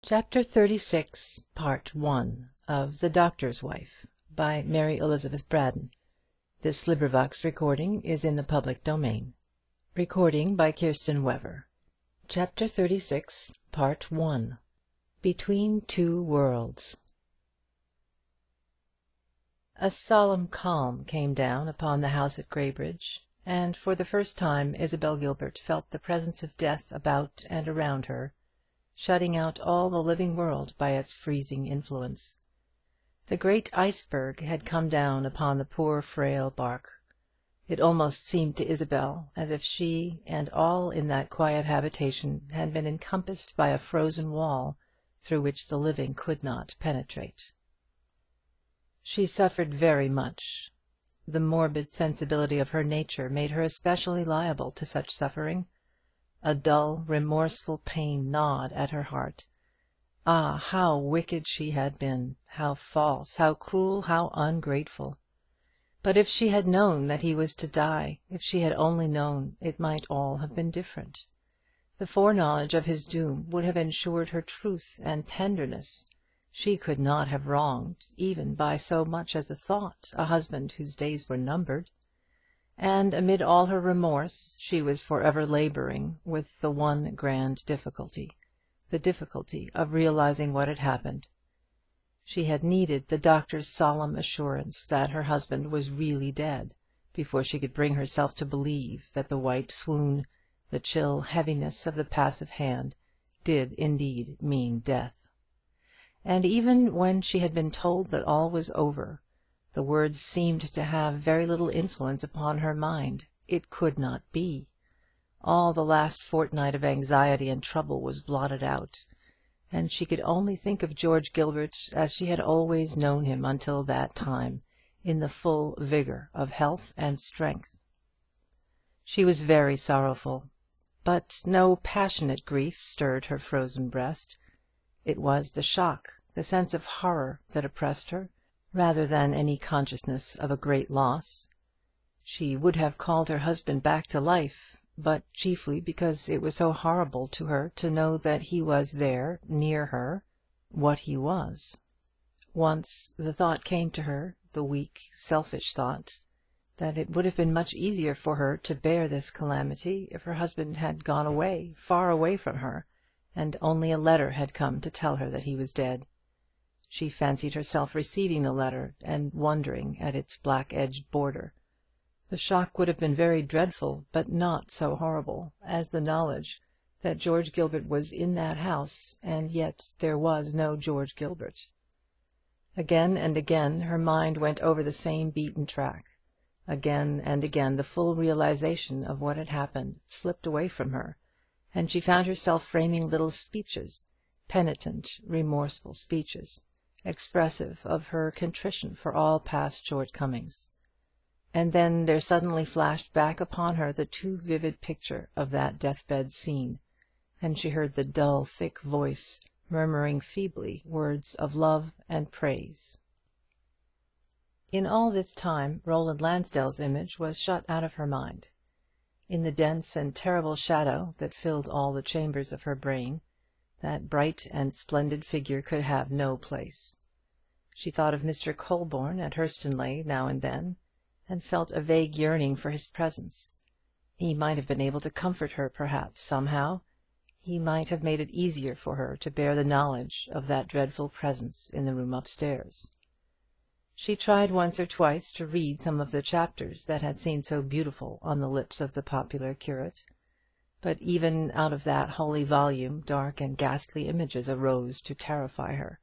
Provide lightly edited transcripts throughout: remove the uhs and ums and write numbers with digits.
Chapter 36, Part 1 of The Doctor's Wife, by Mary Elizabeth Braddon. This recording is in the public domain. Chapter 36, Part 1. Between Two Worlds. A solemn calm came down upon the house at Graybridge, and for the first time Isabel Gilbert felt the presence of death about and around her, shutting out all the living world by its freezing influence. The great iceberg had come down upon the poor frail bark. It almost seemed to Isabel as if she and all in that quiet habitation had been encompassed by a frozen wall through which the living could not penetrate. She suffered very much. The morbid sensibility of her nature made her especially liable to such suffering. A dull, remorseful pain gnawed at her heart. Ah, how wicked she had been! How false, how cruel, how ungrateful! But if she had known that he was to die, if she had only known, it might all have been different. The foreknowledge of his doom would have ensured her truth and tenderness. She could not have wronged, even by so much as a thought, a husband whose days were numbered. And amid all her remorse she was for ever labouring with the one grand difficulty, the difficulty of realising what had happened. She had needed the doctor's solemn assurance that her husband was really dead, before she could bring herself to believe that the white swoon, the chill heaviness of the passive hand, did indeed mean death. And even when she had been told that all was over, the words seemed to have very little influence upon her mind. It could not be. All the last fortnight of anxiety and trouble was blotted out, and she could only think of George Gilbert as she had always known him until that time, in the full vigour of health and strength. She was very sorrowful, but no passionate grief stirred her frozen breast. It was the shock, the sense of horror, that oppressed her, rather than any consciousness of a great loss. She would have called her husband back to life, but chiefly because it was so horrible to her to know that he was there, near her, what he was. Once the thought came to her, the weak, selfish thought, that it would have been much easier for her to bear this calamity if her husband had gone away, far away from her, and only a letter had come to tell her that he was dead. She fancied herself receiving the letter, and wondering at its black-edged border. The shock would have been very dreadful, but not so horrible as the knowledge that George Gilbert was in that house, and yet there was no George Gilbert. Again and again her mind went over the same beaten track. Again and again the full realization of what had happened slipped away from her, and she found herself framing little speeches, penitent, remorseful speeches, expressive of her contrition for all past shortcomings. And then there suddenly flashed back upon her the too vivid picture of that deathbed scene, and she heard the dull, thick voice murmuring feebly words of love and praise. In all this time Roland Lansdell's image was shut out of her mind. In the dense and terrible shadow that filled all the chambers of her brain, that bright and splendid figure could have no place. She thought of Mr. Colborne at Hurstonleigh now and then, and felt a vague yearning for his presence. He might have been able to comfort her, perhaps, somehow. He might have made it easier for her to bear the knowledge of that dreadful presence in the room upstairs. She tried once or twice to read some of the chapters that had seemed so beautiful on the lips of the popular curate. But even out of that holy volume dark and ghastly images arose to terrify her,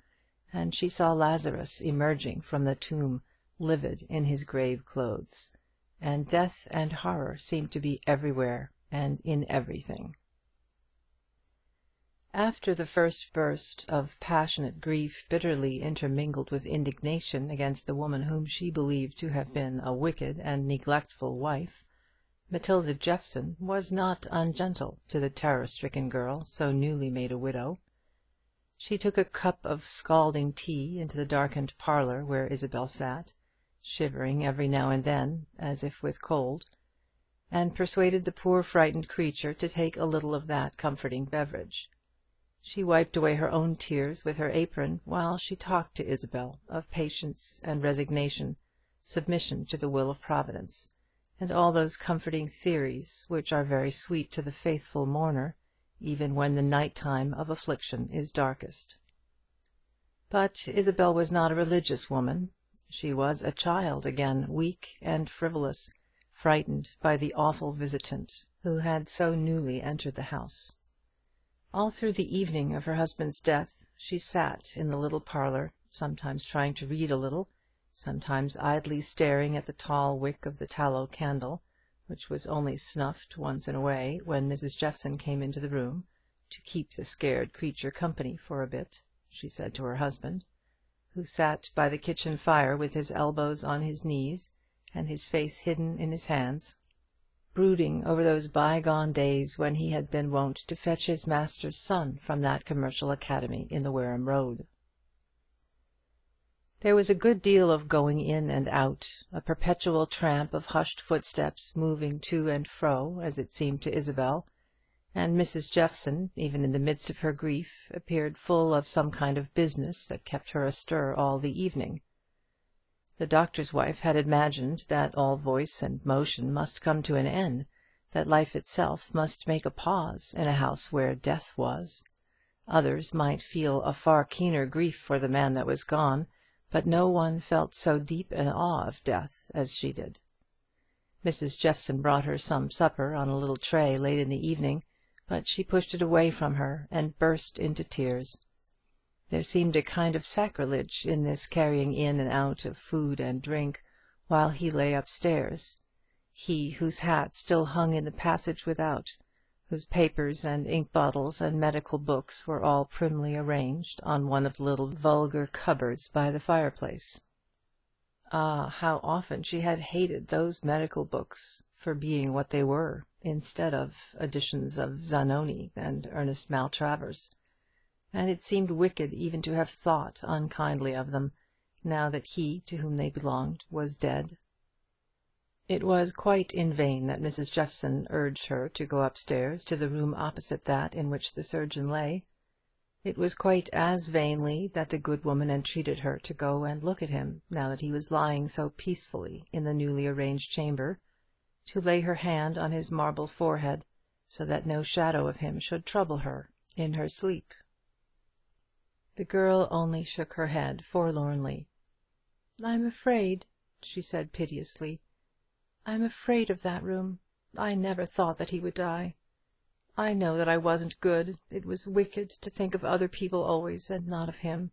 and she saw Lazarus emerging from the tomb, livid in his grave clothes, and death and horror seemed to be everywhere and in everything. After the first burst of passionate grief, bitterly intermingled with indignation against the woman whom she believed to have been a wicked and neglectful wife, Matilda Jeffson was not ungentle to the terror-stricken girl so newly made a widow. She took a cup of scalding tea into the darkened parlour where Isabel sat, shivering every now and then, as if with cold, and persuaded the poor frightened creature to take a little of that comforting beverage. She wiped away her own tears with her apron while she talked to Isabel of patience and resignation, submission to the will of Providence, and all those comforting theories which are very sweet to the faithful mourner, even when the night time of affliction is darkest. But Isabel was not a religious woman. She was a child again, weak and frivolous, frightened by the awful visitant who had so newly entered the house. All through the evening of her husband's death she sat in the little parlour, sometimes trying to read a little, sometimes idly staring at the tall wick of the tallow candle, which was only snuffed once in a way when Mrs. Jeffson came into the room, to keep the scared creature company for a bit, she said to her husband, who sat by the kitchen fire with his elbows on his knees and his face hidden in his hands, brooding over those bygone days when he had been wont to fetch his master's son from that commercial academy in the Wareham Road. There was a good deal of going in and out, a perpetual tramp of hushed footsteps moving to and fro, as it seemed to Isabel, and Mrs. Jeffson, even in the midst of her grief, appeared full of some kind of business that kept her astir all the evening. The doctor's wife had imagined that all voice and motion must come to an end, that life itself must make a pause in a house where death was. Others might feel a far keener grief for the man that was gone, but no one felt so deep an awe of death as she did. Mrs. Jeffson brought her some supper on a little tray late in the evening, but she pushed it away from her and burst into tears. There seemed a kind of sacrilege in this carrying in and out of food and drink while he lay upstairs, he whose hat still hung in the passage without, whose papers and ink bottles and medical books were all primly arranged on one of the little vulgar cupboards by the fireplace. Ah, how often she had hated those medical books for being what they were, instead of editions of Zanoni and Ernest Maltravers, and it seemed wicked even to have thought unkindly of them, now that he to whom they belonged was dead. It was quite in vain that Mrs. Jeffson urged her to go upstairs to the room opposite that in which the surgeon lay. It was quite as vainly that the good woman entreated her to go and look at him, now that he was lying so peacefully in the newly arranged chamber, to lay her hand on his marble forehead, so that no shadow of him should trouble her in her sleep. The girl only shook her head forlornly. "I'm afraid," she said piteously. "I'm afraid of that room. I never thought that he would die. I know that I wasn't good. It was wicked to think of other people always, and not of him.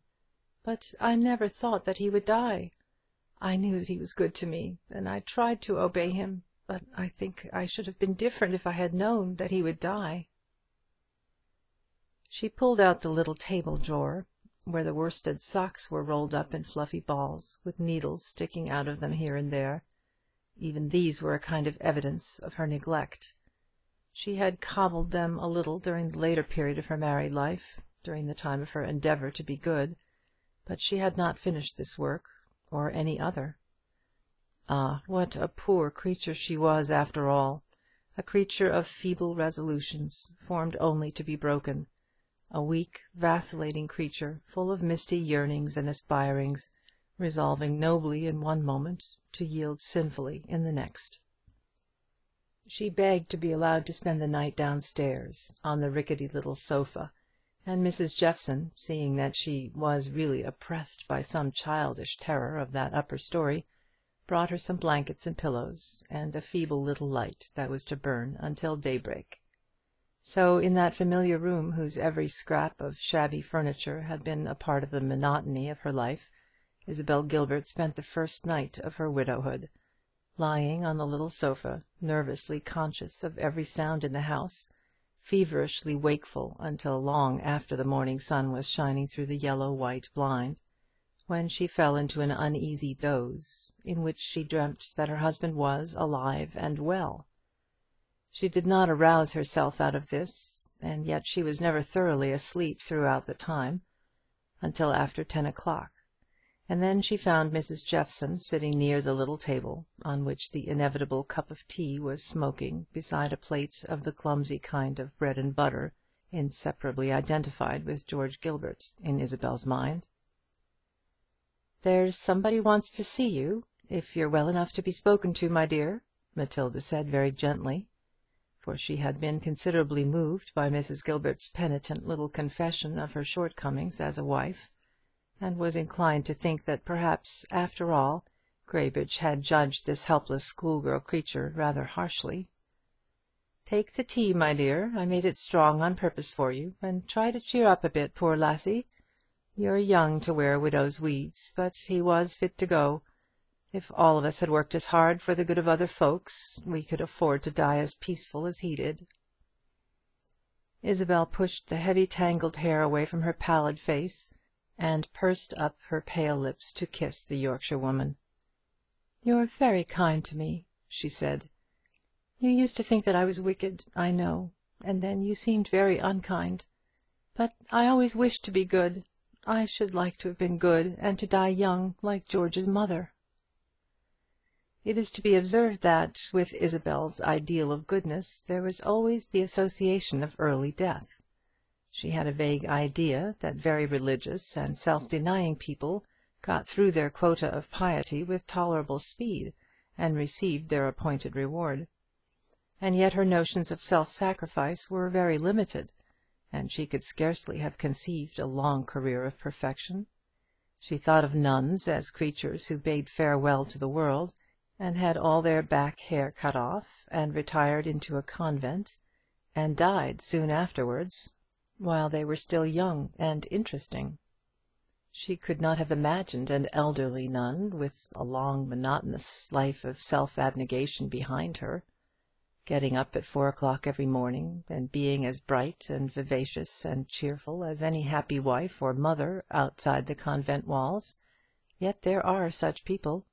But I never thought that he would die. I knew that he was good to me, and I tried to obey him. But I think I should have been different if I had known that he would die." She pulled out the little table drawer, where the worsted socks were rolled up in fluffy balls, with needles sticking out of them here and there. Even these were a kind of evidence of her neglect. She had cobbled them a little during the later period of her married life, during the time of her endeavour to be good, but she had not finished this work, or any other. Ah, what a poor creature she was after all! A creature of feeble resolutions, formed only to be broken; a weak, vacillating creature, full of misty yearnings and aspirings, resolving nobly in one moment, to yield sinfully in the next. She begged to be allowed to spend the night downstairs, on the rickety little sofa, and Mrs. Jeffson, seeing that she was really oppressed by some childish terror of that upper story, brought her some blankets and pillows, and a feeble little light that was to burn until daybreak. So in that familiar room, whose every scrap of shabby furniture had been a part of the monotony of her life, Isabel Gilbert spent the first night of her widowhood, lying on the little sofa, nervously conscious of every sound in the house, feverishly wakeful until long after the morning sun was shining through the yellow white blind, when she fell into an uneasy doze, in which she dreamt that her husband was alive and well. She did not arouse herself out of this, and yet she was never thoroughly asleep throughout the time, until after 10 o'clock, and then she found Mrs. Jeffson sitting near the little table, on which the inevitable cup of tea was smoking beside a plate of the clumsy kind of bread and butter inseparably identified with George Gilbert in Isabel's mind. "There's somebody wants to see you, if you're well enough to be spoken to, my dear," Matilda said very gently, for she had been considerably moved by Mrs. Gilbert's penitent little confession of her shortcomings as a wife, and was inclined to think that perhaps, after all, Graybridge had judged this helpless schoolgirl creature rather harshly. "Take the tea, my dear. I made it strong on purpose for you, and try to cheer up a bit, poor lassie. You're young to wear widow's weeds, but he was fit to go. If all of us had worked as hard for the good of other folks, we could afford to die as peaceful as he did." Isabel pushed the heavy tangled hair away from her pallid face, and pursed up her pale lips to kiss the Yorkshirewoman. "You're very kind to me," she said. "You used to think that I was wicked, I know, and then you seemed very unkind. But I always wished to be good. I should like to have been good, and to die young, like George's mother." It is to be observed that, with Isabel's ideal of goodness, there was always the association of early death. She had a vague idea that very religious and self-denying people got through their quota of piety with tolerable speed, and received their appointed reward. And yet her notions of self-sacrifice were very limited, and she could scarcely have conceived a long career of perfection. She thought of nuns as creatures who bade farewell to the world, and had all their back hair cut off, and retired into a convent, and died soon afterwards, while they were still young and interesting. She could not have imagined an elderly nun, with a long monotonous life of self-abnegation behind her, getting up at 4 o'clock every morning, and being as bright and vivacious and cheerful as any happy wife or mother outside the convent walls. Yet there are such people.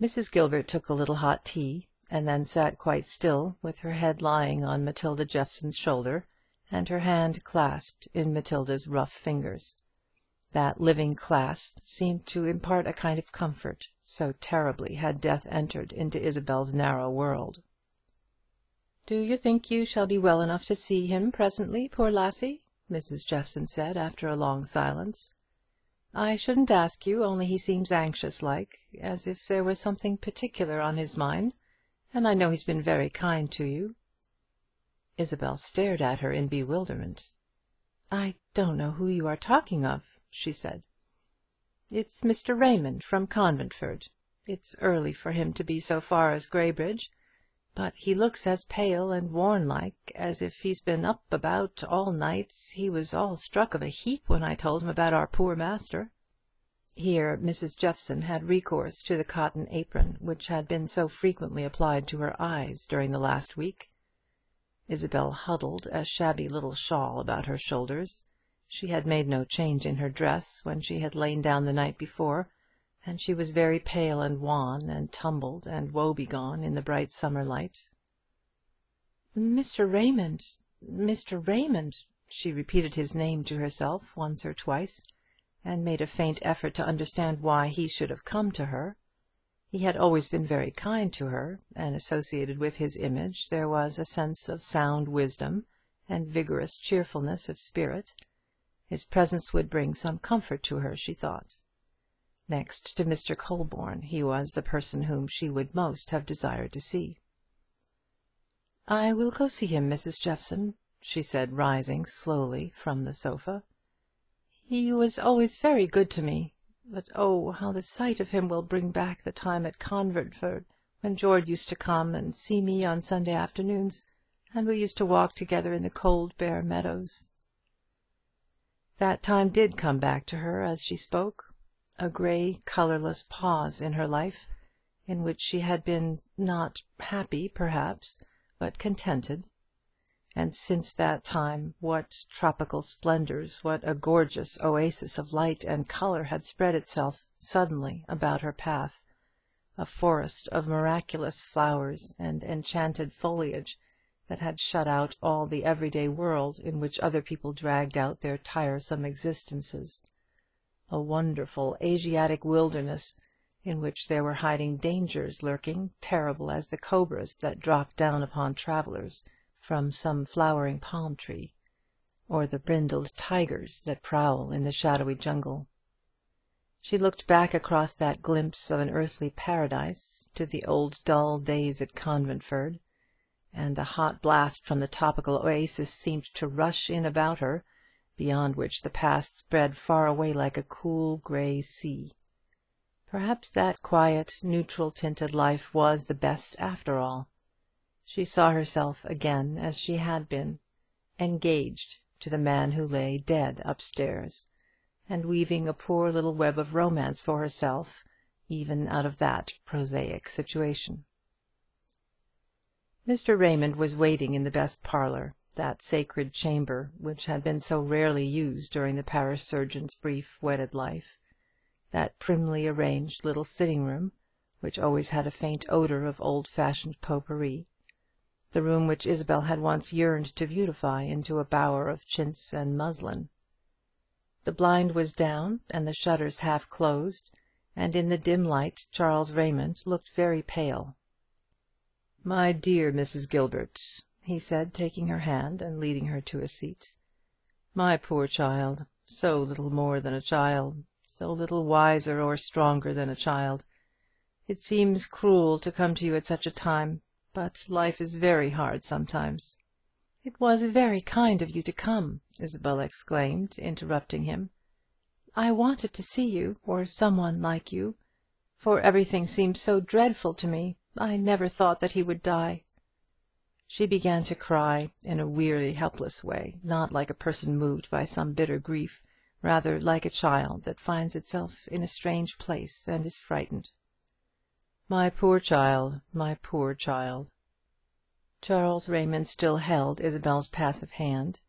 Mrs. Gilbert took a little hot tea, and then sat quite still, with her head lying on Matilda Jeffson's shoulder, and her hand clasped in Matilda's rough fingers. That living clasp seemed to impart a kind of comfort, so terribly had death entered into Isabel's narrow world. "Do you think you shall be well enough to see him presently, poor lassie?" Mrs. Jeffson said, after a long silence. "I shouldn't ask you, only he seems anxious like, as if there was something particular on his mind, and I know he's been very kind to you." Isabel stared at her in bewilderment. "I don't know who you are talking of," she said. "It's Mr. Raymond from Conventford. It's early for him to be so far as Graybridge, but he looks as pale and worn like as if he's been up about all night. He was all struck of a heap when I told him about our poor master." Here Mrs. Jeffson had recourse to the cotton apron which had been so frequently applied to her eyes during the last week. Isabel huddled a shabby little shawl about her shoulders. She had made no change in her dress when she had lain down the night before, and she was very pale and wan and tumbled and woebegone in the bright summer light. "Mr. Raymond, Mr. Raymond," she repeated his name to herself once or twice, and made a faint effort to understand why he should have come to her. He had always been very kind to her, and associated with his image there was a sense of sound wisdom and vigorous cheerfulness of spirit. His presence would bring some comfort to her, she thought. Next to Mr. Colborne, he was the person whom she would most have desired to see. "I will go see him, Mrs. Jeffson," she said, rising slowly from the sofa. "He was always very good to me. But oh, how the sight of him will bring back the time at Conventford, when George used to come and see me on Sunday afternoons, and we used to walk together in the cold bare meadows." That time did come back to her as she spoke, a grey colourless pause in her life, in which she had been, not happy perhaps, but contented. And since that time, what tropical splendours, what a gorgeous oasis of light and colour had spread itself suddenly about her path! A forest of miraculous flowers and enchanted foliage that had shut out all the everyday world in which other people dragged out their tiresome existences. A wonderful Asiatic wilderness, in which there were hiding dangers lurking, terrible as the cobras that drop down upon travellers, from some flowering palm tree, or the brindled tigers that prowl in the shadowy jungle. She looked back across that glimpse of an earthly paradise to the old dull days at Conventford, and a hot blast from the tropical oasis seemed to rush in about her, beyond which the past spread far away like a cool grey sea. Perhaps that quiet, neutral tinted life was the best after all. She saw herself again as she had been, engaged to the man who lay dead upstairs, and weaving a poor little web of romance for herself, even out of that prosaic situation. Mr. Raymond was waiting in the best parlour, that sacred chamber which had been so rarely used during the parish surgeon's brief wedded life, that primly arranged little sitting-room, which always had a faint odour of old-fashioned potpourri, the room which Isabel had once yearned to beautify into a bower of chintz and muslin. The blind was down, and the shutters half closed, and in the dim light Charles Raymond looked very pale. "My dear Mrs. Gilbert," he said, taking her hand and leading her to a seat. "My poor child, so little more than a child, so little wiser or stronger than a child. It seems cruel to come to you at such a time, but life is very hard sometimes." "It was very kind of you to come," Isabel exclaimed, interrupting him. "I wanted to see you, or some one like you, for everything seemed so dreadful to me. I never thought that he would die." She began to cry in a weary, helpless way, not like a person moved by some bitter grief, rather like a child that finds itself in a strange place and is frightened. "My poor child, my poor child." Charles Raymond still held Isabel's passive hand,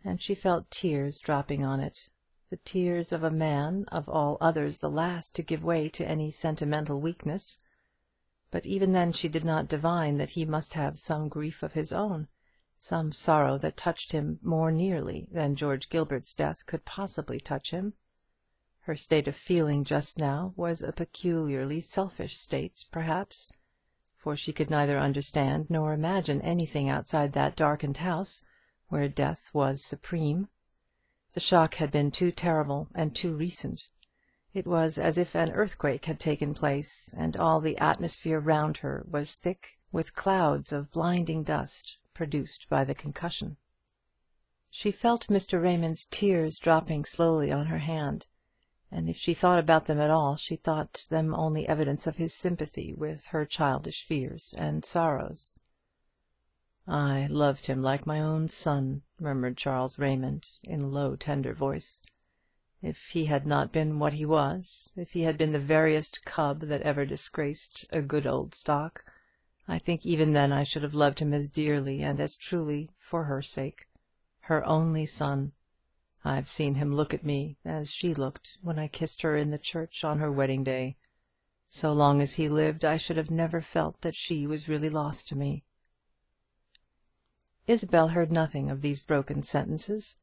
and she felt tears dropping on it, the tears of a man, of all others the last to give way to any sentimental weakness. But even then she did not divine that he must have some grief of his own, some sorrow that touched him more nearly than George Gilbert's death could possibly touch him. Her state of feeling just now was a peculiarly selfish state, perhaps, for she could neither understand nor imagine anything outside that darkened house, where death was supreme. The shock had been too terrible and too recent. It was as if an earthquake had taken place, and all the atmosphere round her was thick with clouds of blinding dust produced by the concussion. She felt Mr. Raymond's tears dropping slowly on her hand, and if she thought about them at all, she thought them only evidence of his sympathy with her childish fears and sorrows. "I loved him like my own son," murmured Charles Raymond, in a low tender voice. "If he had not been what he was, if he had been the veriest cub that ever disgraced a good old stock, I think even then I should have loved him as dearly and as truly, for her sake. Her only son. I've seen him look at me as she looked when I kissed her in the church on her wedding day. So long as he lived I should have never felt that she was really lost to me." Isabel heard nothing of these broken sentences.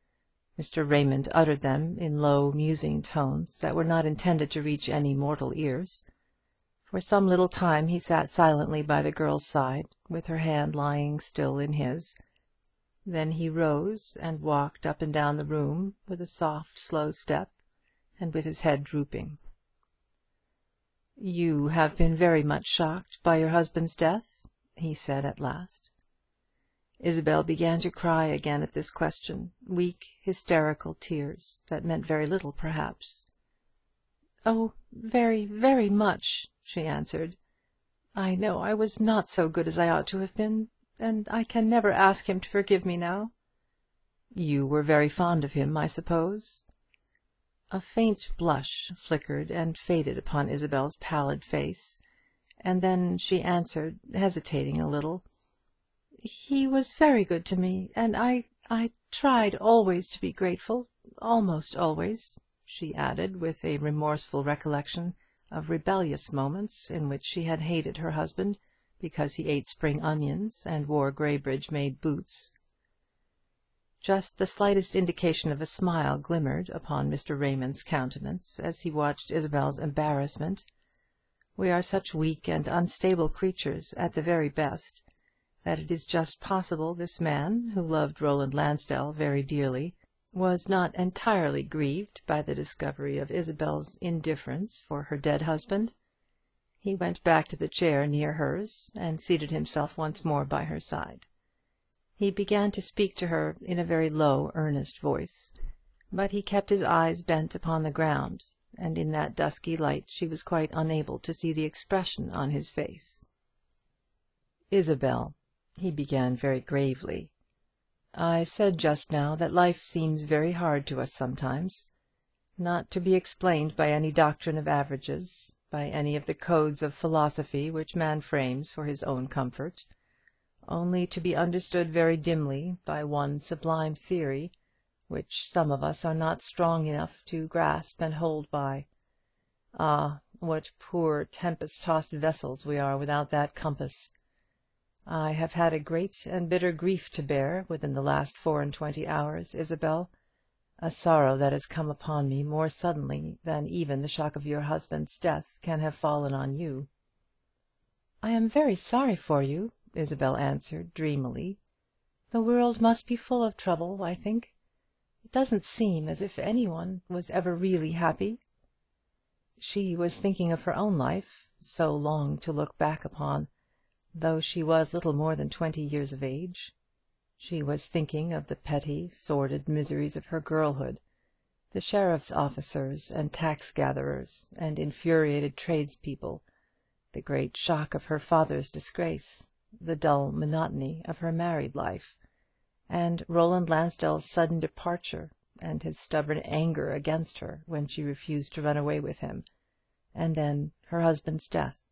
Mr. Raymond uttered them in low musing tones that were not intended to reach any mortal ears. For some little time he sat silently by the girl's side, with her hand lying still in his. Then he rose and walked up and down the room with a soft slow step, and with his head drooping. "You have been very much shocked by your husband's death?" he said at last. Isabel began to cry again at this question, weak hysterical tears that meant very little perhaps. "Oh, very, very much," she answered. "I know I was not so good as I ought to have been, and I can never ask him to forgive me now." "You were very fond of him, I suppose?" A faint blush flickered and faded upon Isabel's pallid face, and then she answered, hesitating a little, "He was very good to me, and I tried always to be grateful, almost always," she added, with a remorseful recollection of rebellious moments in which she had hated her husband because he ate spring onions and wore Graybridge-made boots. Just the slightest indication of a smile glimmered upon Mr. Raymond's countenance as he watched Isabel's embarrassment. We are such weak and unstable creatures at the very best, that it is just possible this man, who loved Roland Lansdell very dearly, was not entirely grieved by the discovery of Isabel's indifference for her dead husband. He went back to the chair near hers, and seated himself once more by her side. He began to speak to her in a very low, earnest voice, but he kept his eyes bent upon the ground, and in that dusky light she was quite unable to see the expression on his face. "Isabel," he began very gravely, "I said just now that life seems very hard to us sometimes, not to be explained by any doctrine of averages, by any of the codes of philosophy which man frames for his own comfort, only to be understood very dimly by one sublime theory, which some of us are not strong enough to grasp and hold by. Ah, what poor tempest-tossed vessels we are without that compass! I have had a great and bitter grief to bear within the last 24 hours, Isabel, a sorrow that has come upon me more suddenly than even the shock of your husband's death can have fallen on you." "I am very sorry for you," Isabel answered dreamily. "The world must be full of trouble, I think. It doesn't seem as if any one was ever really happy." She was thinking of her own life, so long to look back upon, though she was little more than 20 years of age. She was thinking of the petty, sordid miseries of her girlhood, the sheriff's officers and tax gatherers and infuriated tradespeople, the great shock of her father's disgrace, the dull monotony of her married life, and Roland Lansdell's sudden departure, and his stubborn anger against her when she refused to run away with him, and then her husband's death.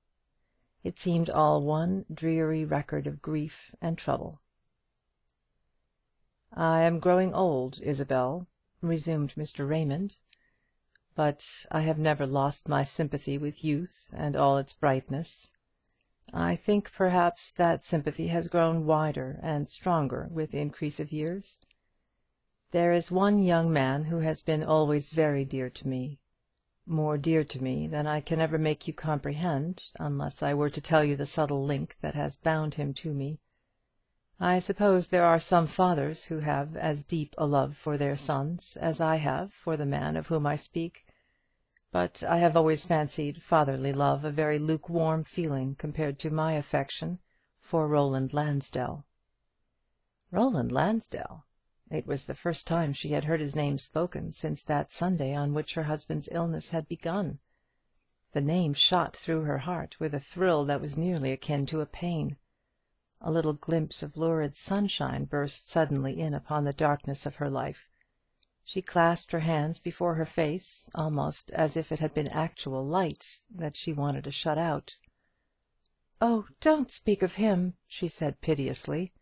It seemed all one dreary record of grief and trouble. "I am growing old, Isabel," resumed Mr. Raymond, "but I have never lost my sympathy with youth and all its brightness. I think perhaps that sympathy has grown wider and stronger with increase of years. There is one young man who has been always very dear to me, more dear to me than I can ever make you comprehend, unless I were to tell you the subtle link that has bound him to me. I suppose there are some fathers who have as deep a love for their sons as I have for the man of whom I speak, but I have always fancied fatherly love a very lukewarm feeling compared to my affection for Roland Lansdell." Roland Lansdell! It was the first time she had heard his name spoken since that Sunday on which her husband's illness had begun. The name shot through her heart with a thrill that was nearly akin to a pain. A little glimpse of lurid sunshine burst suddenly in upon the darkness of her life. She clasped her hands before her face, almost as if it had been actual light that she wanted to shut out. "Oh, don't speak of him," she said piteously.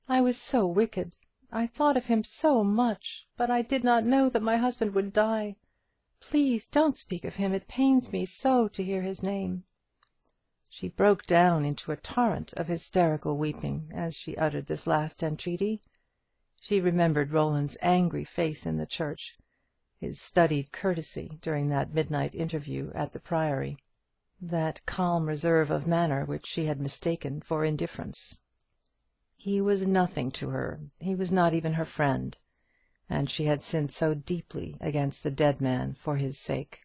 "I was so wicked. I thought of him so much, but I did not know that my husband would die. Please don't speak of him. It pains me so to hear his name." She broke down into a torrent of hysterical weeping as she uttered this last entreaty. She remembered Roland's angry face in the church, his studied courtesy during that midnight interview at the Priory, that calm reserve of manner which she had mistaken for indifference. He was nothing to her. He was not even her friend, and she had sinned so deeply against the dead man for his sake.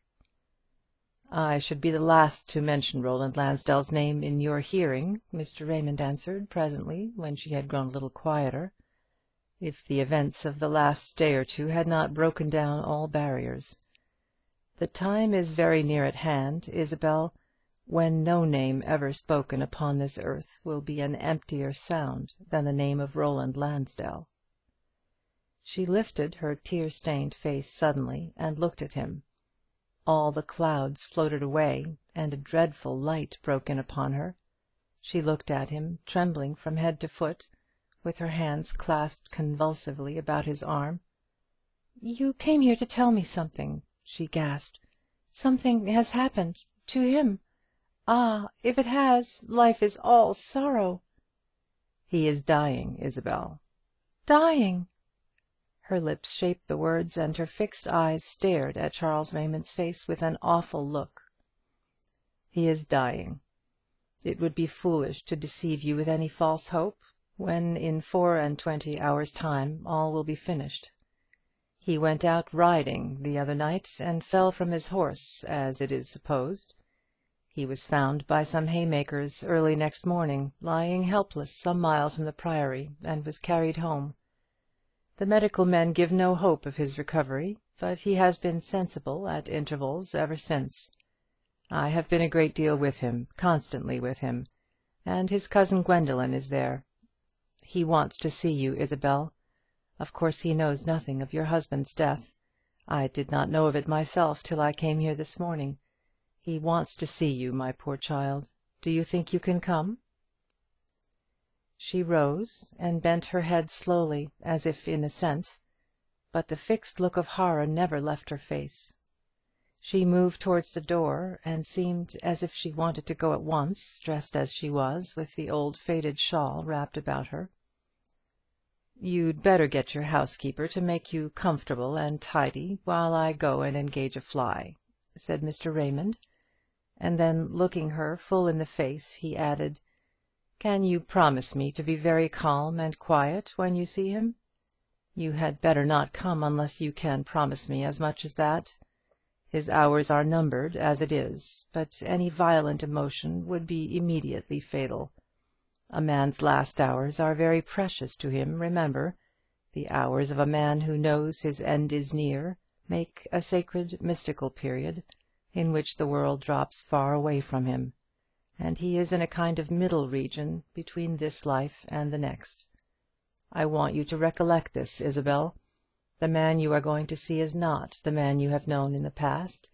"I should be the last to mention Roland Lansdell's name in your hearing," Mr. Raymond answered presently, when she had grown a little quieter, "if the events of the last day or two had not broken down all barriers. The time is very near at hand, Isabel, when no name ever spoken upon this earth will be an emptier sound than the name of Roland Lansdell." She lifted her tear-stained face suddenly and looked at him. All the clouds floated away, and a dreadful light broke in upon her. She looked at him, trembling from head to foot, with her hands clasped convulsively about his arm. "You came here to tell me something," she gasped. "Something has happened to him. Ah, if it has, life is all sorrow." "He is dying, Isabel." "Dying!" Her lips shaped the words, and her fixed eyes stared at Charles Raymond's face with an awful look. "He is dying. It would be foolish to deceive you with any false hope, when in 24 hours' time all will be finished. He went out riding the other night, and fell from his horse, as it is supposed. He was found by some haymakers early next morning, lying helpless some miles from the Priory, and was carried home. The medical men give no hope of his recovery, but he has been sensible at intervals ever since. I have been a great deal with him, constantly with him, and his cousin Gwendoline is there. He wants to see you, Isabel. Of course he knows nothing of your husband's death. I did not know of it myself till I came here this morning. He wants to see you, my poor child. Do you think you can come?" She rose and bent her head slowly, as if in assent, but the fixed look of horror never left her face. She moved towards the door, and seemed as if she wanted to go at once, dressed as she was, with the old faded shawl wrapped about her. "You'd better get your housekeeper to make you comfortable and tidy, while I go and engage a fly," said Mr. Raymond; and then, looking her full in the face, he added, "Can you promise me to be very calm and quiet when you see him? You had better not come unless you can promise me as much as that. His hours are numbered as it is, but any violent emotion would be immediately fatal. A man's last hours are very precious to him, remember. The hours of a man who knows his end is near make a sacred mystical period, in which the world drops far away from him, and he is in a kind of middle region between this life and the next. I want you to recollect this, Isabel. The man you are going to see is not the man you have known in the past.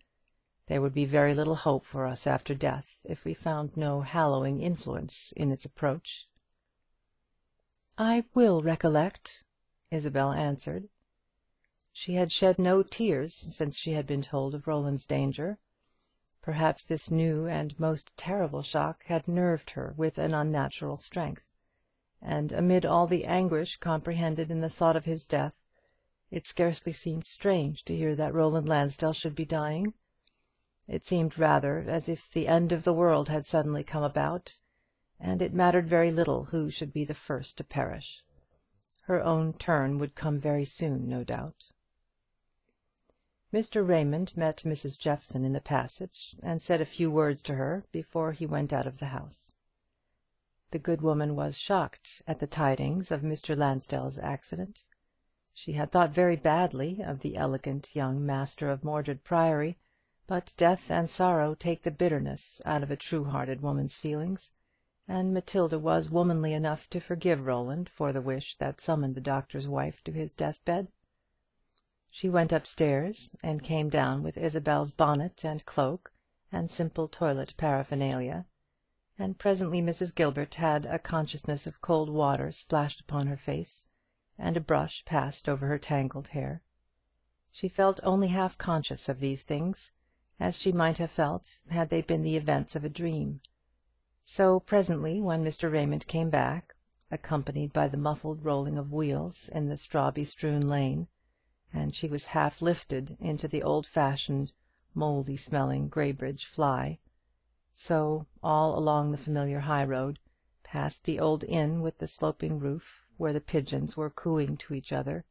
There would be very little hope for us after death if we found no hallowing influence in its approach." "I will recollect," Isabel answered. She had shed no tears since she had been told of Roland's danger. Perhaps this new and most terrible shock had nerved her with an unnatural strength, and amid all the anguish comprehended in the thought of his death, it scarcely seemed strange to hear that Roland Lansdell should be dying. It seemed rather as if the end of the world had suddenly come about, and it mattered very little who should be the first to perish. Her own turn would come very soon, no doubt. Mr. Raymond met Mrs. Jeffson in the passage, and said a few words to her before he went out of the house. The good woman was shocked at the tidings of Mr. Lansdell's accident. She had thought very badly of the elegant young master of Mordred Priory, but death and sorrow take the bitterness out of a true-hearted woman's feelings, and Matilda was womanly enough to forgive Roland for the wish that summoned the doctor's wife to his deathbed. She went upstairs, and came down with Isabel's bonnet and cloak, and simple toilet paraphernalia, and presently Mrs. Gilbert had a consciousness of cold water splashed upon her face, and a brush passed over her tangled hair. She felt only half conscious of these things, as she might have felt had they been the events of a dream. So presently, when Mr. Raymond came back, accompanied by the muffled rolling of wheels in the straw-bestrewn lane, and she was half lifted into the old-fashioned, mouldy-smelling Graybridge fly, so, all along the familiar high road, past the old inn with the sloping roof, where the pigeons were cooing to each other,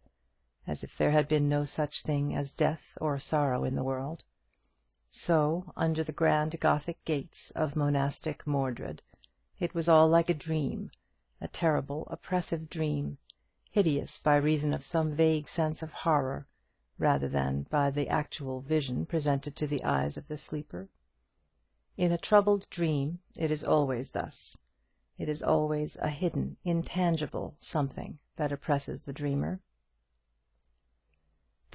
as if there had been no such thing as death or sorrow in the world, so, under the grand Gothic gates of monastic Mordred, it was all like a dream, a terrible, oppressive dream, hideous by reason of some vague sense of horror, rather than by the actual vision presented to the eyes of the sleeper. In a troubled dream it is always thus. It is always a hidden, intangible something that oppresses the dreamer.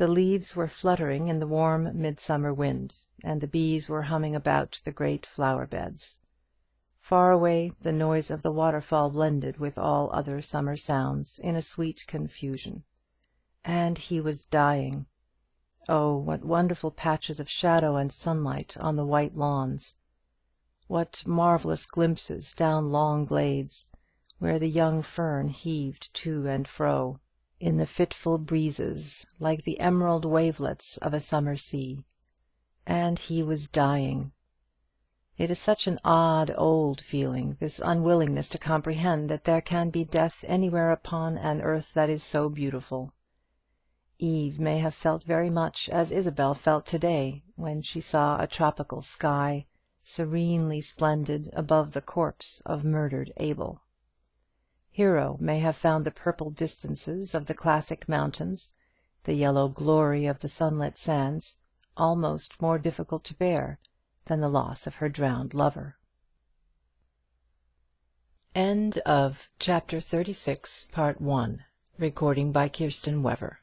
The leaves were fluttering in the warm midsummer wind, and the bees were humming about the great flower beds. Far away the noise of the waterfall blended with all other summer sounds in a sweet confusion. And he was dying. Oh, what wonderful patches of shadow and sunlight on the white lawns! What marvellous glimpses down long glades, where the young fern heaved to and fro in the fitful breezes, like the emerald wavelets of a summer sea. And he was dying. It is such an odd old feeling, this unwillingness to comprehend that there can be death anywhere upon an earth that is so beautiful. Eve may have felt very much as Isabel felt to day, when she saw a tropical sky, serenely splendid, above the corpse of murdered Abel. Hero may have found the purple distances of the classic mountains, the yellow glory of the sunlit sands, almost more difficult to bear than the loss of her drowned lover. End of Chapter 36, Part 1. Recording by Kirsten Wever.